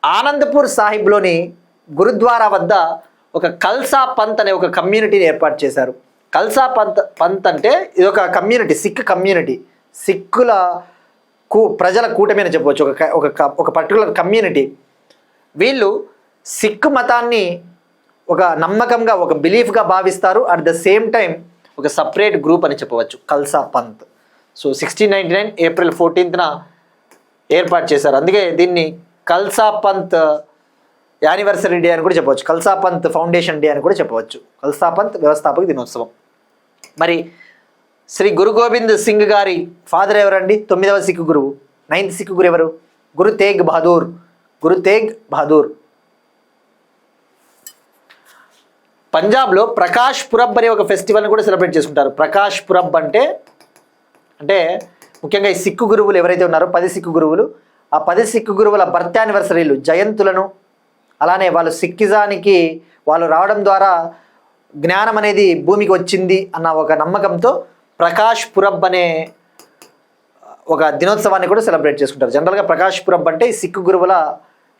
S2: ఆనందపూర్ సాహిబ్లోని గురుద్వారా వద్ద ఒక కల్సా పంత్ అనే ఒక కమ్యూనిటీని ఏర్పాటు చేశారు. కల్సా పంత్ అంటే ఇది ఒక కమ్యూనిటీ, సిక్ కమ్యూనిటీ, సిక్కుల ప్రజల కూటమి అని చెప్పవచ్చు, ఒక పర్టికులర్ కమ్యూనిటీ. వీళ్ళు సిక్ మతాన్ని ఒక నమ్మకంగా ఒక బిలీఫ్గా భావిస్తారు. అట్ ద సేమ్ టైం ఒక సపరేట్ గ్రూప్ అని చెప్పవచ్చు ఖల్సా పంత్. సో 1699 ఏప్రిల్ 14న ఏర్పాటు చేశారు. అందుకే దీన్ని ఖల్సా పంత్ యానివర్సరీ డే అని కూడా చెప్పవచ్చు, ఖల్సా పంత్ ఫౌండేషన్ డే అని కూడా చెప్పవచ్చు. ఖల్సా పంత్ వ్యవస్థాపక దినోత్సవం. మరి శ్రీ గురు గోబింద్ సింగ్ గారి ఫాదర్ ఎవరండి? 9వ సిక్కు గురువు. 9th సిక్కు గురు ఎవరు? గురు తేగ్ బహదూర్. గురు తేగ్ బహదూర్. పంజాబ్లో ప్రకాష్ పురబ్ అనే ఒక ఫెస్టివల్ని కూడా సెలబ్రేట్ చేసుకుంటారు. ప్రకాష్ పురబ్ అంటే ముఖ్యంగా ఈ సిక్కు గురువులు ఎవరైతే ఉన్నారో 10 సిక్కు గురువులు, ఆ 10 సిక్కు గురువుల బర్త్ యానివర్సరీలు, జయంతులను, అలానే వాళ్ళు సిక్కిజానికి వాళ్ళు రావడం ద్వారా జ్ఞానం అనేది భూమికి వచ్చింది అన్న ఒక నమ్మకంతో ప్రకాష్ పురబ్ అనే ఒక దినోత్సవాన్ని కూడా సెలబ్రేట్ చేసుకుంటారు. జనరల్గా ప్రకాష్ పురబ్ అంటే ఈ సిక్కు గురువుల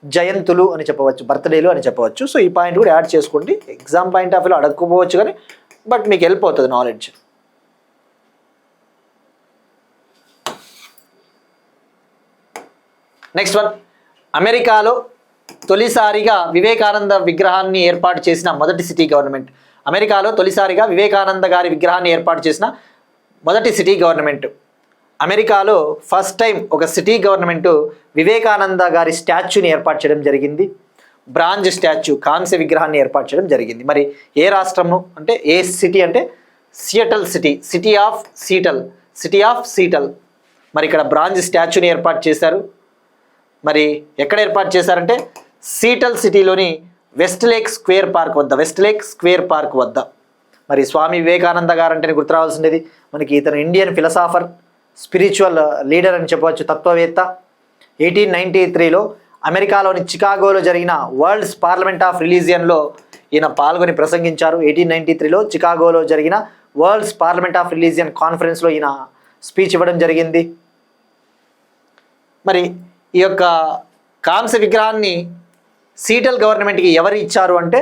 S2: జయంతులు అని చెప్పవచ్చు, బర్త్డేలు అని చెప్పవచ్చు. సో ఈ పాయింట్ కూడా యాడ్ చేసుకోండి. ఎగ్జామ్ పాయింట్ ఆఫ్ వ్యూలో అడగకపోవచ్చు కానీ బట్ మీకు హెల్ప్ అవుతుంది నాలెడ్జ్. నెక్స్ట్ వన్, అమెరికాలో తొలిసారిగా వివేకానంద విగ్రహాన్ని ఏర్పాటు చేసిన మొదటి సిటీ గవర్నమెంట్. అమెరికాలో తొలిసారిగా వివేకానంద గారి విగ్రహాన్ని ఏర్పాటు చేసిన మొదటి సిటీ గవర్నమెంట్. అమెరికాలో ఫస్ట్ టైం ఒక సిటీ గవర్నమెంట్ వివేకానంద గారి స్టాచ్యూని ఏర్పాటు చేయడం జరిగింది. బ్రాంజ్ స్టాచ్యూ, కాంస్య విగ్రహాన్ని ఏర్పాటు చేయడం జరిగింది. మరి ఏ రాష్ట్రము అంటే ఏ సిటీ అంటే Seattle city, city of Seattle, city of Seattle. మరి ఇక్కడ బ్రాంజ్ స్టాచ్యూని ఏర్పాటు చేశారు. మరి ఎక్కడ ఏర్పాటు చేశారంటే సీటల్ సిటీలోని వెస్ట్ లేక్ స్క్వేర్ పార్క్ వద్ద, వెస్ట్ లేక్ స్క్వేర్ పార్క్ వద్ద. మరి స్వామి వివేకానంద గారు అంటే గుర్తు రావాల్సింది మనకి, ఇతను ఇండియన్ ఫిలసాఫర్, స్పిరిచువల్ లీడర్ అని చెప్పవచ్చు, తత్వవేత్త. 1893లో అమెరికాలోని చికాగోలో జరిగిన వరల్డ్స్ పార్లమెంట్ ఆఫ్ రిలీజియన్లో ఈయన పాల్గొని ప్రసంగించారు. 1893లో చికాగోలో జరిగిన వరల్డ్స్ పార్లమెంట్ ఆఫ్ రిలీజియన్ కాన్ఫరెన్స్లో ఈయన స్పీచ్ ఇవ్వడం జరిగింది. మరి ఈ యొక్క కాంస్య విగ్రహాన్ని సీటల్ గవర్నమెంట్కి ఎవరు ఇచ్చారు అంటే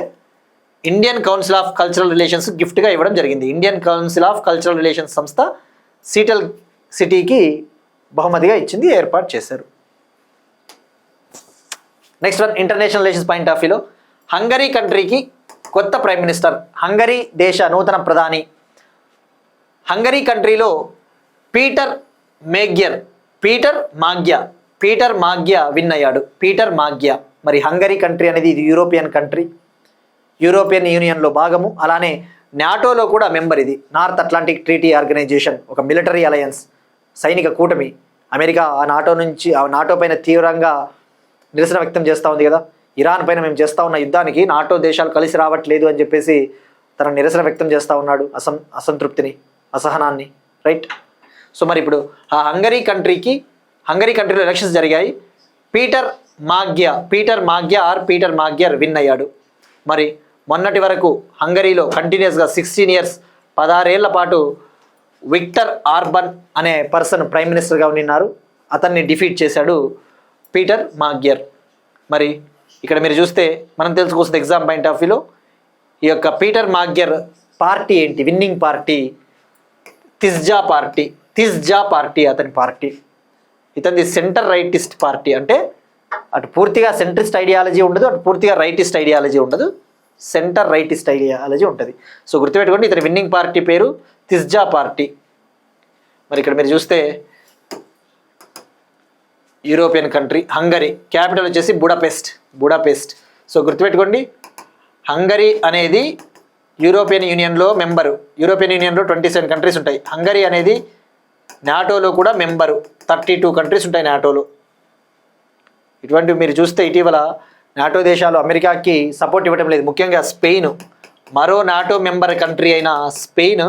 S2: Indian council of cultural relations గిఫ్ట్గా ఇవ్వడం జరిగింది. Indian council of cultural relations సంస్థ సీటల్ సిటీకి బహుమతిగా ఇచ్చింది, ఏర్పాటు చేశారు. Next one, international relations point of వ్యూలో హంగరీ కంట్రీకి కొత్త ప్రైమ్ మినిస్టర్. హంగరీ దేశ నూతన ప్రధాని. హంగరీ కంట్రీలో పీటర్ మాగ్యా విన్ అయ్యాడు. పీటర్ మాగ్యా. మరి హంగరీ కంట్రీ అనేది ఇది యూరోపియన్ కంట్రీ, యూరోపియన్ యూనియన్లో భాగము. అలానే నాటోలో కూడా మెంబర్. ఇది నార్త్ అట్లాంటిక్ ట్రీటీ ఆర్గనైజేషన్, ఒక మిలిటరీ అలయన్స్, సైనిక కూటమి. అమెరికా ఆ నాటో పైన తీవ్రంగా నిరసన వ్యక్తం చేస్తూ ఉంది కదా. ఇరాన్ పైన మేము చేస్తూ ఉన్న యుద్ధానికి నాటో దేశాలు కలిసి రావట్లేదు అని చెప్పేసి తన నిరసన వ్యక్తం చేస్తూ ఉన్నాడు, అసంతృప్తిని, అసహనాన్ని, రైట్. సో మరి ఇప్పుడు ఆ హంగరీ కంట్రీలో ఎలక్షన్స్ జరిగాయి. పీటర్ మాగ్యర్ విన్ అయ్యాడు. మరి మొన్నటి వరకు హంగరీలో కంటిన్యూస్గా 16 ఇయర్స్ 16 ఏళ్ల పాటు విక్టర్ ఆర్బన్ అనే పర్సన్ ప్రైమ్ మినిస్టర్గా ఉన్నారు. అతన్ని డిఫీట్ చేశాడు పీటర్ మాగ్యర్. మరి ఇక్కడ మీరు చూస్తే మనం తెలుసుకోవాల్సిన ఎగ్జామ్ పాయింట్ ఆఫ్ వ్యూలో ఈ యొక్క పీటర్ మాగ్యర్ పార్టీ ఏంటి? విన్నింగ్ పార్టీ తిస్జా పార్టీ అతని పార్టీ. ఇతనిది సెంటర్ రైటిస్ట్ పార్టీ. అంటే అటు పూర్తిగా సెంట్రిస్ట్ ఐడియాలజీ ఉండదు, అటు పూర్తిగా రైటిస్ట్ ఐడియాలజీ ఉండదు, సెంటర్ రైటిస్ట్ ఐడియాలజీ ఉంటుంది. సో గుర్తుపెట్టుకోండి, ఇతని విన్నింగ్ పార్టీ పేరు తిస్జా పార్టీ. మరి ఇక్కడ మీరు చూస్తే యూరోపియన్ కంట్రీ హంగరీ, క్యాపిటల్ వచ్చేసి బుడాపెస్ట్. సో గుర్తుపెట్టుకోండి, హంగరీ అనేది యూరోపియన్ యూనియన్లో మెంబరు. యూరోపియన్ యూనియన్లో 27 కంట్రీస్ ఉంటాయి. హంగరీ అనేది నాటోలో కూడా మెంబరు. 32 కంట్రీస్ ఉంటాయి నాటోలో. ఇటువంటివి మీరు చూస్తే ఇటీవల నాటో దేశాలు అమెరికాకి సపోర్ట్ ఇవ్వడం లేదు. ముఖ్యంగా స్పెయిన్, మరో నాటో మెంబర్ కంట్రీ అయిన స్పెయిన్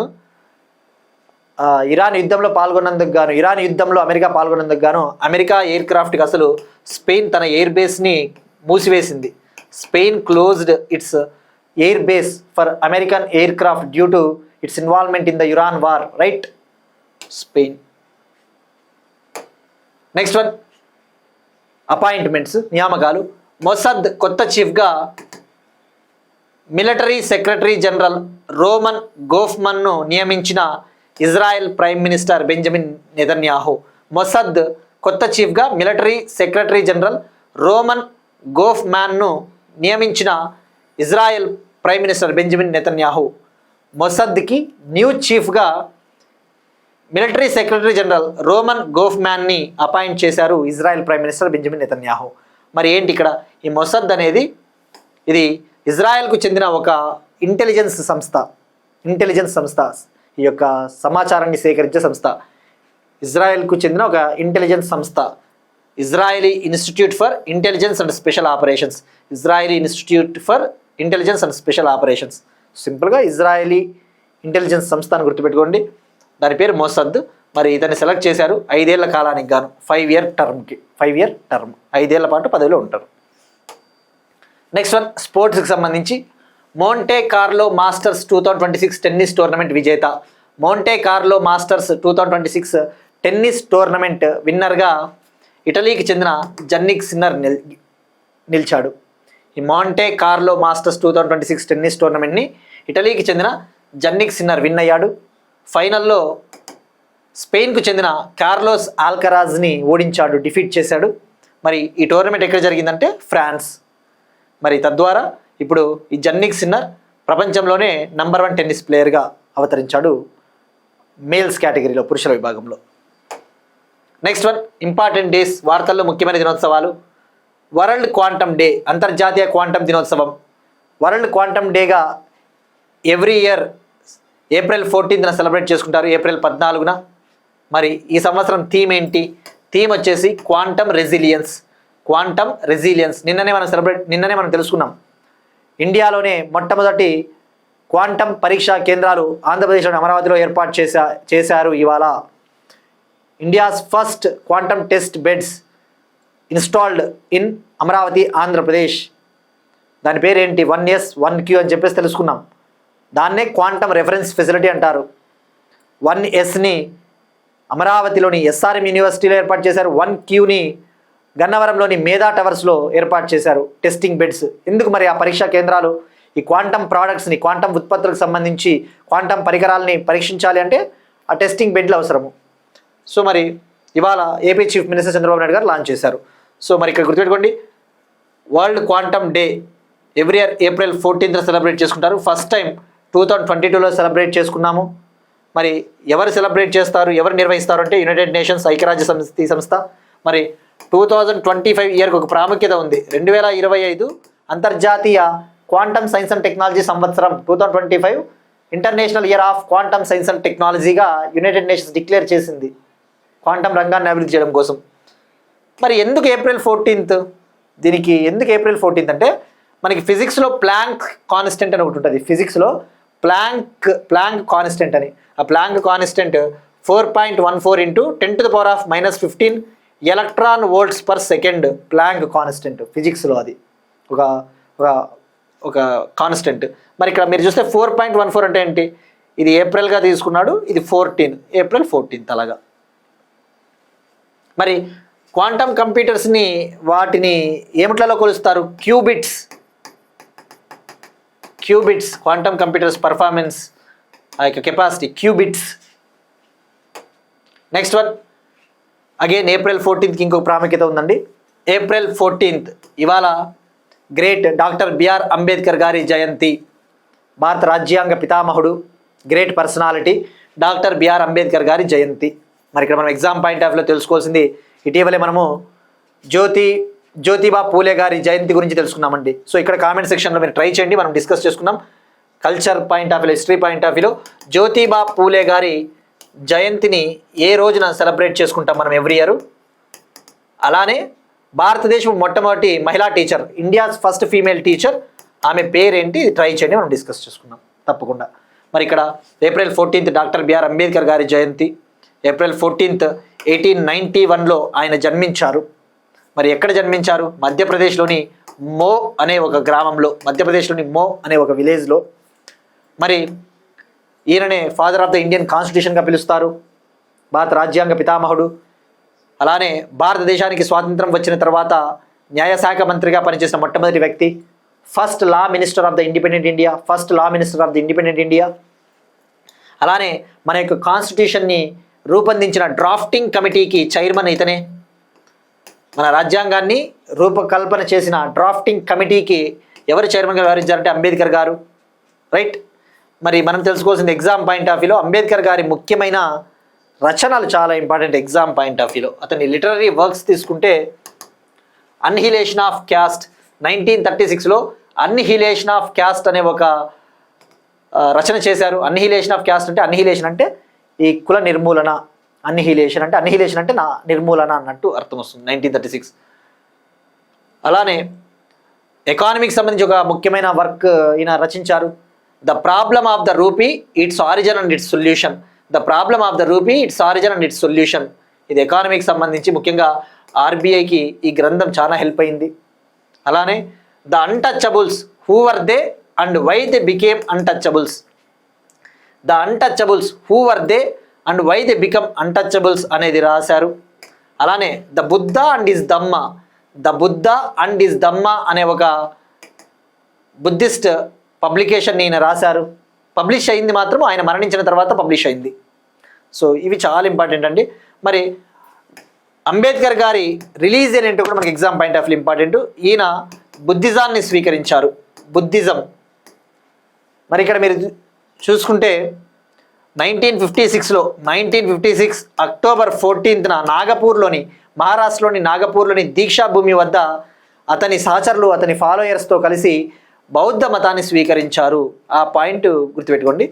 S2: ఇరాన్ యుద్ధంలో అమెరికా పాల్గొన్నందుకు గాను అమెరికా ఎయిర్ క్రాఫ్ట్కి అసలు స్పెయిన్ తన ఎయిర్ బేస్ని మూసివేసింది. Spain closed its air base for American aircraft due to its involvement in the Iran war, right. Spain. Next one, appointments, నియామకాలు. మొసాద్ కొత్త చీఫ్గా మిలిటరీ సెక్రటరీ జనరల్ రోమన్ గోఫ్మన్ను నియమించిన Israel prime minister Benjamin Netanyahu. Mossad కొత్త చీఫ్గా మిలిటరీ సెక్రటరీ జనరల్ రోమన్ గోఫ్మాన్ను నియమించిన Israel prime minister Benjamin Netanyahu మొసద్కి న్యూ చీఫ్గా మిలిటరీ సెక్రటరీ జనరల్ రోమన్ గోఫ్మ్యాన్ని అపాయింట్ చేశారు Israel prime minister Benjamin Netanyahu. మరి ఏంటి ఇక్కడ ఈ మొసద్ అనేది, ఇది ఇజ్రాయెల్కు చెందిన ఒక ఇంటెలిజెన్స్ సంస్థ, ఈ యొక్క సమాచారాన్ని సేకరించే సంస్థ. ఇజ్రాయెల్కు చెందిన ఒక ఇంటెలిజెన్స్ సంస్థ, Israeli institute for intelligence and special operations. Israeli institute for intelligence and special operations, సింపుల్గా ఇజ్రాయలీ ఇంటెలిజెన్స్ సంస్థ అని గుర్తుపెట్టుకోండి. దాని పేరు మొసద్. మరి ఇతన్ని సెలెక్ట్ చేశారు 5 ఏళ్ల కాలానికి గాను, 5 ఇయర్ టర్మ్, 5 ఏళ్ల పాటు పదవిలో ఉంటారు. నెక్స్ట్ వన్ స్పోర్ట్స్కి సంబంధించి, Monte Carlo Masters 2026 tennis tournament విజేత. Monte Carlo Masters 2026 tennis tournament విన్నర్గా ఇటలీకి చెందిన జన్నిక్ సిన్నర్ నిలిచాడు. ఈ మోంటే కార్లో మాస్టర్స్ 2026 టెన్నిస్ టోర్నమెంట్ని ఇటలీకి చెందిన జన్నిక్ సిన్నర్ విన్ అయ్యాడు. ఫైనల్లో స్పెయిన్కు చెందిన కార్లోస్ ఆల్కరాజ్ని ఓడించాడు, డిఫీట్ చేశాడు. మరి ఈ టోర్నమెంట్ ఎక్కడ జరిగిందంటే ఫ్రాన్స్. మరి తద్వారా ఇప్పుడు ఈ జన్నిక్ సిన్నర్ ప్రపంచంలోనే నంబర్ 1 టెన్నిస్ ప్లేయర్గా అవతరించాడు మేల్స్ కేటగిరీలో, పురుషుల విభాగంలో. నెక్స్ట్ వన్ ఇంపార్టెంట్ డేస్, వార్తల్లో ముఖ్యమైన దినోత్సవాలు. వరల్డ్ క్వాంటమ్ డే, అంతర్జాతీయ క్వాంటమ్ దినోత్సవం. వరల్డ్ క్వాంటమ్ డేగా ఎవ్రీ ఇయర్ ఏప్రిల్ 14న సెలబ్రేట్ చేసుకుంటారు, ఏప్రిల్ 14న. మరి ఈ సంవత్సరం థీమ్ ఏంటి? థీమ్ వచ్చేసి క్వాంటమ్ రెసిలియన్స్. నిన్ననే మనం తెలుసుకున్నాం. ఇండియాలోనే మొట్టమొదటి క్వాంటమ్ పరీక్షా కేంద్రాలు ఆంధ్రప్రదేశ్లోని అమరావతిలో ఏర్పాటు చేశారు ఇవాళ. India's first quantum test beds installed in Amaravati, Andhra Pradesh. దాని పేరేంటి? 1S 1Q అని చెప్పేసి తెలుసుకున్నాం. దాన్నే క్వాంటమ్ రెఫరెన్స్ ఫెసిలిటీ అంటారు. 1Sని అమరావతిలోని SRM యూనివర్సిటీలో ఏర్పాటు చేశారు. 1Qని గన్నవరంలోని మేధా టవర్స్లో ఏర్పాటు చేశారు టెస్టింగ్ బెడ్స్. ఎందుకు మరి ఆ పరీక్షా కేంద్రాలు? ఈ క్వాంటమ్ ప్రోడక్ట్స్ని, క్వాంటమ్ ఉత్పత్తులకు సంబంధించి క్వాంటమ్ పరికరాలని పరీక్షించాలి అంటే ఆ టెస్టింగ్ బెడ్లు అవసరము. సో మరి ఇవాళ AP chief minister Chandrababu Naidu garu launch చేశారు. సో మరి ఇక్కడ గుర్తుపెట్టుకోండి, world quantum day every year April 14న సెలబ్రేట్ చేసుకుంటారు. ఫస్ట్ టైం 2022లో సెలబ్రేట్ చేసుకున్నాము. మరి ఎవరు సెలబ్రేట్ చేస్తారు, ఎవరు నిర్వహిస్తారు అంటే యునైటెడ్ నేషన్స్, ఐక్యరాజ్య సమితి సంస్థ. మరి 2025 ఇయర్కి ఒక ప్రాముఖ్యత ఉంది. 2025 అంతర్జాతీయ క్వాంటమ్ సైన్స్ అండ్ టెక్నాలజీ సంవత్సరం. 2025 international year of quantum science and టెక్నాలజీగా యునైటెడ్ నేషన్స్ డిక్లేర్ చేసింది క్వాంటమ్ రంగాన్ని అభివృద్ధి చేయడం కోసం. మరి ఎందుకు ఏప్రిల్ 14th? దీనికి ఎందుకు ఏప్రిల్ 14th అంటే, మనకి ఫిజిక్స్లో ప్లాంక్ కాన్స్టెంట్ అని ఒకటి ఉంటుంది. ఫిజిక్స్లో ప్లాంక్ కాన్స్టెంట్ అని, ఆ Planck constant 4.14 × 10⁻⁻15 electron volts per second. Planck constant ఫిజిక్స్లో అది ఒక కాన్స్టెంట్. మరి ఇక్కడ మీరు చూస్తే 4.14 అంటే ఏంటి? ఇది ఏప్రిల్గా తీసుకున్నాడు, ఇది 14, ఏప్రిల్ 14th అలాగా. మరి క్వాంటమ్ కంప్యూటర్స్ని వాటిని ఏమిట్లలో కొలుస్తారు? క్యూబిట్స్. క్వాంటమ్ కంప్యూటర్స్ పర్ఫార్మెన్స్, ఆ యొక్క capacity qubits. Next one again April 14th ఇంకొక ప్రాముఖ్యత ఉందండి. ఏప్రిల్ 14th ఇవాళ గ్రేట్ డాక్టర్ బిఆర్ అంబేద్కర్ గారి జయంతి. భారత రాజ్యాంగ పితామహుడు, great personality doctor BR Ambedkar గారి జయంతి. మరి ఇక్కడ మనం ఎగ్జామ్ పాయింట్ ఆఫ్ వ్యూలో తెలుసుకోవాల్సింది, ఇటీవలే మనము జ్యోతిబా పూలే గారి జయంతి గురించి తెలుసుకున్నామండి. సో ఇక్కడ కామెంట్ సెక్షన్లో మీరు ట్రై చేయండి, మనం డిస్కస్ చేసుకున్నాం. Culture point of view, history point of వ్యూలో జ్యోతిబా పూలే గారి జయంతిని ఏ రోజున సెలబ్రేట్ చేసుకుంటాం మనం ఎవ్రీ ఇయర్. అలానే భారతదేశం మొట్టమొదటి మహిళా teacher, India's first female teacher, ఆమె పేరేంటి ట్రై చేయండి, మనం డిస్కస్ చేసుకున్నాం తప్పకుండా. మరి ఇక్కడ April 14th doctor BR Ambedkar గారి జయంతి. ఏప్రిల్ 14th 1891లో ఆయన జన్మించారు. మరి ఎక్కడ జన్మించారు? మధ్యప్రదేశ్లోని మో అనే ఒక గ్రామంలో, మధ్యప్రదేశ్లోని మో అనే ఒక విలేజ్లో. మరి ఈయననే ఫాదర్ ఆఫ్ ద ఇండియన్ కాన్స్టిట్యూషన్గా పిలుస్తారు, భారత రాజ్యాంగ పితామహుడు. అలానే భారతదేశానికి స్వాతంత్రం వచ్చిన తర్వాత న్యాయశాఖ మంత్రిగా పనిచేసిన మొట్టమొదటి వ్యక్తి, first law minister of the independent India. అలానే మన యొక్క కాన్స్టిట్యూషన్ని రూపొందించిన డ్రాఫ్టింగ్ కమిటీకి చైర్మన్ ఇతనే. మన రాజ్యాంగాన్ని రూపకల్పన చేసిన డ్రాఫ్టింగ్ కమిటీకి ఎవరు చైర్మన్గా వ్యవహరించారంటే అంబేద్కర్ గారు. రైట్. మరి మనం తెలుసుకోవాల్సింది ఎగ్జామ్ పాయింట్ ఆఫ్ వ్యూలో అంబేద్కర్ గారి ముఖ్యమైన రచనలు చాలా ఇంపార్టెంట్ ఎగ్జామ్ పాయింట్ ఆఫ్ వ్యూలో. అతని లిటరరీ వర్క్స్ తీసుకుంటే అన్హిలేషన్ ఆఫ్ క్యాస్ట్ 1936లో అన్హిలేషన్ ఆఫ్ క్యాస్ట్ అనే ఒక రచన చేశారు. అన్హిలేషన్ ఆఫ్ క్యాస్ట్ అంటే అన్హిలేషన్ అంటే ఈ కుల నిర్మూలన, అన్హిలేషన్ అంటే నా నిర్మూలన అన్నట్టు అర్థం వస్తుంది 1936. అలానే ఎకానమీకి సంబంధించి ఒక ముఖ్యమైన వర్క్ ఈయన రచించారు. The problem of the rupee, its origin and it's solution. The problem of the rupee, its origin and it's solution. ఇది ఎకానమీకి సంబంధించి ముఖ్యంగా ఆర్బీఐకి ఈ గ్రంథం చాలా హెల్ప్ అయింది. అలానే the untouchables, who were they and why they became untouchables. The untouchables, who were they and why they become untouchables అనేది రాశారు. అలానే the Buddha and his Dhamma, the Buddha and his Dhamma అనే ఒక బుద్ధిస్ట్ పబ్లికేషన్ ఈయన రాశారు. పబ్లిష్ అయింది మాత్రం ఆయన మరణించిన తర్వాత పబ్లిష్ అయింది. సో ఇవి చాలా ఇంపార్టెంట్ అండి. మరి అంబేద్కర్ గారి రిలీజియన్ ఏంటో కూడా మనకి exam point of view important. ఈయన బుద్ధిజాన్ని స్వీకరించారు, బుద్ధిజం. మరి ఇక్కడ మీరు చూసుకుంటే 1956 అక్టోబర్ 14న నాగపూర్లోని, మహారాష్ట్రలోని నాగపూర్లోని దీక్షా భూమి వద్ద అతని సహచరులు, అతని ఫాలోయర్స్తో కలిసి బౌద్ధ మతాన్ని స్వీకరించారు. ఆ పాయింట్ గుర్తుపెట్టుకోండి.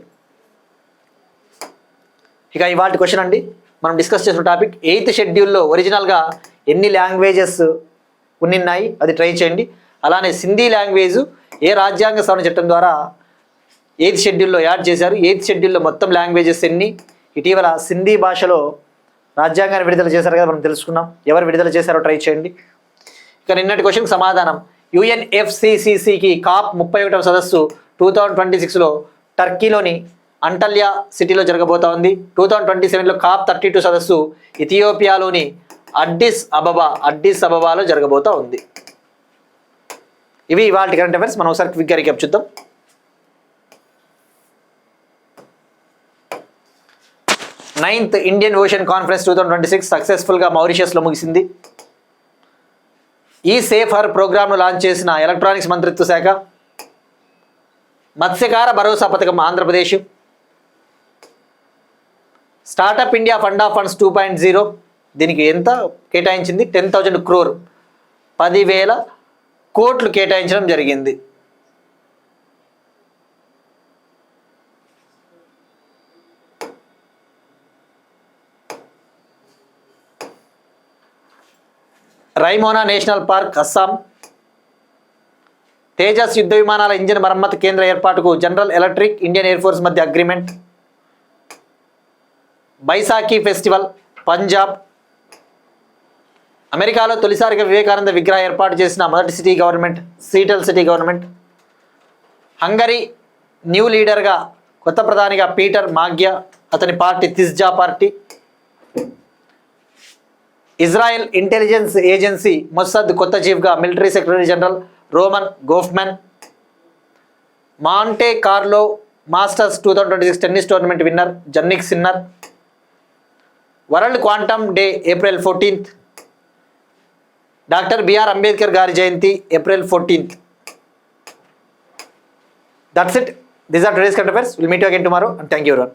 S2: ఇక ఇవాళ క్వశ్చన్ అండి, మనం డిస్కస్ చేసిన టాపిక్ 8th షెడ్యూల్లో ఒరిజినల్గా ఎన్ని లాంగ్వేజెస్ ఉన్నాయి అది ట్రై చేయండి. అలానే సింధీ లాంగ్వేజ్ ఏ రాజ్యాంగ సవరణ చట్టం ద్వారా 8th షెడ్యూల్లో యాడ్ చేశారు, 8th షెడ్యూల్లో మొత్తం లాంగ్వేజెస్ ఎన్ని, ఇటీవల సింధీ భాషలో రాజ్యాంగాన్ని విడుదల చేశారు కదా, మనం తెలుసుకున్నాం. ఎవరు విడుదల చేశారో ట్రై చేయండి. ఇక నిన్నటి క్వశ్చన్కి సమాధానం, యుఎన్ఎఫ్సిసిసికి COP 31వ సదస్సు 2026లో టర్కీలోని అంటల్యా సిటీలో జరగబోతా ఉంది. 2027లో COP 32 సదస్సు ఇథియోపియాలోని అడ్డిస్ అబబాలో జరగబోతా ఉంది. ఇవి ఇవాళ కరెంట్ అఫైర్స్. మనం ఒకసారి క్విక్గా రీక్యాప్ చూద్దాం. 9th ఇండియన్ ఓషన్ కాన్ఫరెన్స్ 2026 సక్సెస్ఫుల్గా మారిషియస్లో ముగిసింది. ఈ సేఫ్ హర్ ప్రోగ్రామ్ను లాంచ్ చేసిన ఎలక్ట్రానిక్స్ మంత్రిత్వ శాఖ. మత్స్యకార భరోసా పథకం Andhra Pradesh. Startup India fund of funds 2.0 దీనికి ఎంత కేటాయించింది? 10,000 crore, 10,000 కోట్లు కేటాయించడం జరిగింది. Raimona national park Assam. తేజస్ యుద్ధ విమానాల ఇంజిన్ మరమ్మతు కేంద్ర ఏర్పాటుకు General Electric, Indian air force మధ్య అగ్రిమెంట్. బైసాఖీ ఫెస్టివల్ పంజాబ్. అమెరికాలో తొలిసారిగా వివేకానంద విగ్రహ ఏర్పాటు చేసిన మొదటి Seattle city government. Hungary new లీడర్గా కొత్త ప్రధానిగా పీటర్ మాగ్యా, అతని party Tisza party. Israel intelligence agency Mossad కొత్త చీఫ్గా military secretary general Roman Gofman. Monte Carlo Masters 2026 tennis tournament winner Jannik Sinner. World quantum day April 14th. Doctor BR Ambedkar గారి జయంతి April 14th. That's it. These are today's current affairs. We'll meet you again tomorrow and thank you everyone.